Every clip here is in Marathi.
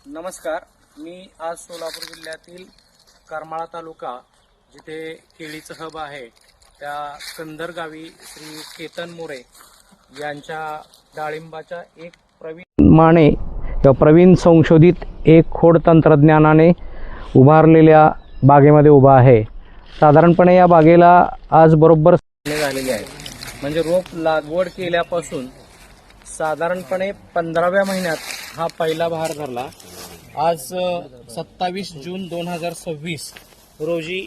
नमस्कार. मी आज सोलापूर जिल्ह्यातील करमाळा तालुका जिथे केळीचं हब आहे त्या कंदर गावी श्री केतन मोरे यांच्या डाळिंबाच्या एक प्रवीण संशोधित एक खोड तंत्रज्ञानाने उभारलेल्या बागेमध्ये उभा आहे. साधारणपणे या बागेला आज बरोबर झालेली आहे. म्हणजे रोप लागवड केल्यापासून साधारणपणे 15व्या महिन्यात हा पहिला बहार धरला. आज 27 जून 2026 रोजी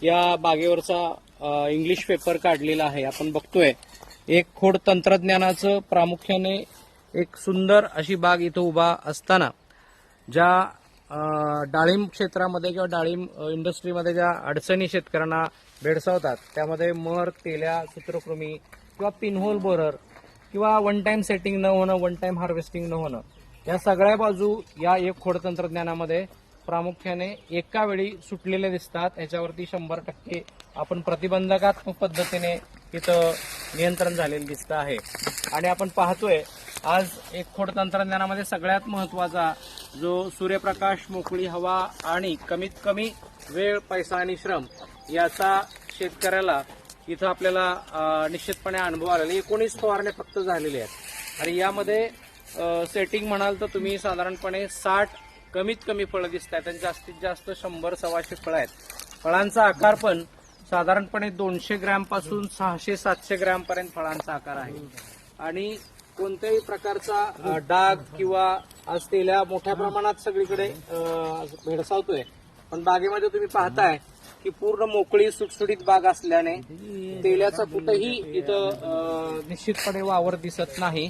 या बागेवरचा इंग्लिश पेपर काढलेला आहे. आपण बघतोय एक खोड तंत्रज्ञानाचं प्रामुख्याने एक सुंदर अशी बाग इथं उभा असताना ज्या डाळिंब क्षेत्रामध्ये किंवा डाळिंब इंडस्ट्रीमध्ये ज्या अडचणी शेतकऱ्यांना भेडसावतात त्यामध्ये मर, तेल्या, सूत्रकृमी किंवा पिनहोल बोरर किंवा वन टाइम सेटिंग न होणं, वन टाइम हार्वेस्टिंग न होणं, या सगळ्या बाजू या एक खोड तंत्रज्ञानामध्ये प्रामुख्याने एका वेळी सुटलेले दिसतात. याच्यावरती 100% आपण प्रतिबंधकात्मक पद्धतीने इथं नियंत्रण झालेलं दिसतं आहे. आणि आपण पाहतोय आज एक खोड तंत्रज्ञानामध्ये सगळ्यात महत्वाचा जो सूर्यप्रकाश, मोकळी हवा आणि कमीत कमी वेळ, पैसा आणि श्रम याचा शेतकऱ्याला इथं आपल्याला निश्चितपणे अनुभव आलेला. 19 फवारण्या फक्त झालेले आहेत आणि यामध्ये सेटिंग म्हणाल तर तुम्ही साधारणपणे 60 कमीत कमी फळं दिसत आहेत आणि जास्तीत जास्त 100-125 फळं आहेत. फळांचा आकार पण साधारणपणे 200 ग्रॅम पासून 600-700 ग्रॅम पर्यंत फळांचा आकार आहे. आणि कोणत्याही प्रकारचा डाग किंवा आज तेल्या मोठ्या प्रमाणात सगळीकडे भेडसावतोय. पण बागेमध्ये तुम्ही पाहताय की पूर्ण मोकळी सुटसुटीत बाग असल्याने तेल्याचा कुठेही इथं निश्चितपणे वावर दिसत नाही.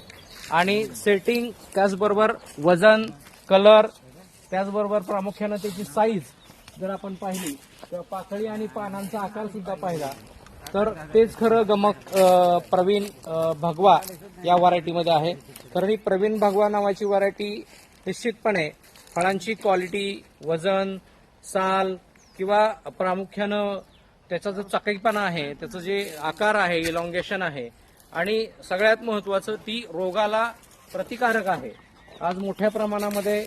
आणि सेटिंग, त्याचबरोबर वजन, कलर, त्याचबरोबर प्रामुख्याने त्याची साईज जर आपण पाहिली किंवा पाकळी आणि पानांचा आकार सुद्धा पाहिला तर तेच खरं गमक प्रवीण भगवा या व्हरायटीमध्ये आहे. कारण ही प्रवीण भगवा नावाची व्हरायटी निश्चितपणे फळांची क्वालिटी, वजन, साल किंवा प्रामुख्यानं त्याचा जो चकाकीपणा आहे, त्याचं जे आकार आहे, इलॉंगेशन आहे आणि सगळ्यात महत्वाचं ती रोगाला प्रतिकारक आहे. आज मोठ्या प्रमाणामध्ये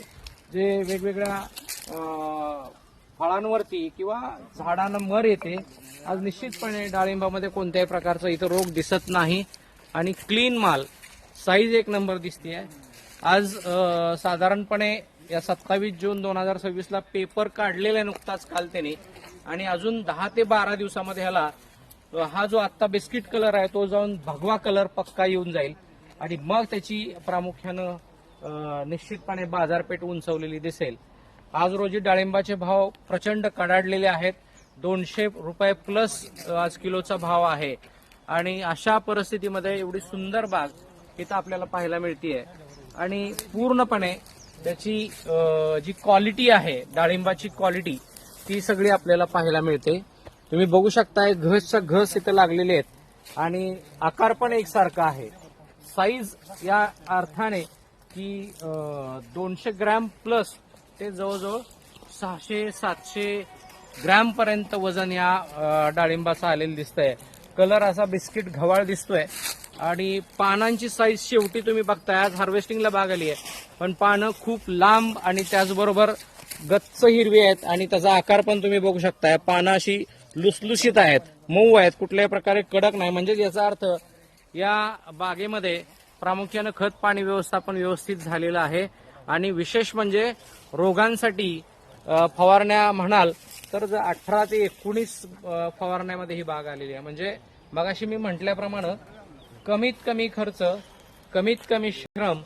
जे वेगवेगळ्या फळांवरती किंवा झाडांना मर येते, आज निश्चितपणे डाळिंबामध्ये कोणत्याही प्रकारचा इथं रोग दिसत नाही आणि क्लीन माल, साईज एक नंबर दिसते. आज साधारणपणे या 27 जून 2026 पेपर काढलेला आहे नुकताच काल त्याने आणि अजून 10 ते 12 दिवसामध्ये ह्याला हा जो आत्ता बिस्किट कलर आहे तो जाऊन भगवा कलर पक्का येऊन जाईल आणि मग त्याची प्रामुख्यानं निश्चितपणे बाजारपेठ उंचवलेली दिसेल. आज रोजी डाळिंबाचे भाव प्रचंड कडाडलेले आहेत. 200 रुपये प्लस आज किलोचा भाव आहे आणि अशा परिस्थितीमध्ये एवढी सुंदर बाग इथं आपल्याला पाहायला मिळतीये आणि पूर्णपणे त्याची जी क्वालिटी आहे, डाळिंबाची क्वालिटी, ती सगळी आपल्याला पाहायला मिळते. तुम्ही बघू शकताय घसच्या घस इथं लागलेले आहेत आणि आकार पण एकसारखा आहे. साईज या अर्थाने की 200 ग्रॅम प्लस ते जवळजवळ 600-700 ग्रॅम पर्यंत वजन या डाळिंबाचं आलेलं दिसतंय. कलर असा बिस्किट गव्हाळ दिसतोय आणि पानांची साईज शेवटी तुम्ही बघताय. आज हार्वेस्टिंगला बाग आली आहे पण पानं खूप लांब आणि त्याचबरोबर गच्च हिरवी आहेत आणि त्याचा आकार पण तुम्ही बघू शकताय. पानं अशी लुसलुशीत आहेत, मऊ आहेत, कुठल्याही प्रकारे कडक नाही. म्हणजे याचा अर्थ या बागेमध्ये प्रामुख्यानं खत पाणी व्यवस्थापन व्यवस्थित झालेलं आहे. आणि विशेष म्हणजे रोगांसाठी फवारण्या म्हणाल तर 18 ते 19 फवारण्यामध्ये ही बाग आलेली आहे. म्हणजे मगाशी मी म्हटल्याप्रमाणे कमीत कमी खर्च, कमीत कमी श्रम,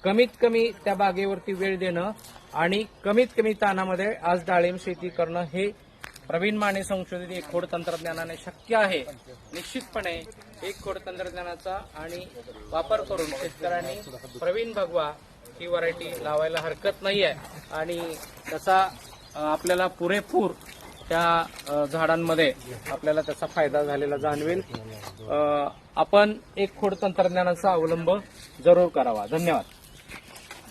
कमीत कमी त्या बागेवरती वेळ देणं आणि कमीत कमी ताणामध्ये आज डाळिंब शेती करणं हे प्रवीण माने संशोधित एक खोड तंत्रज्ञानाने शक्य आहे. निश्चितपणे एक खोड तंत्रज्ञानाचा आणि वापर करून शेतकऱ्यांनी प्रवीण भगवा ही व्हरायटी लावायला हरकत नाहीये आणि त्याचा आपल्याला पुरेपूर त्या झाडांमध्ये आपल्याला त्याचा फायदा झालेला जाणवेल. आपण एक खोड तंत्रज्ञानाचा अवलंब जरूर करावा. धन्यवाद.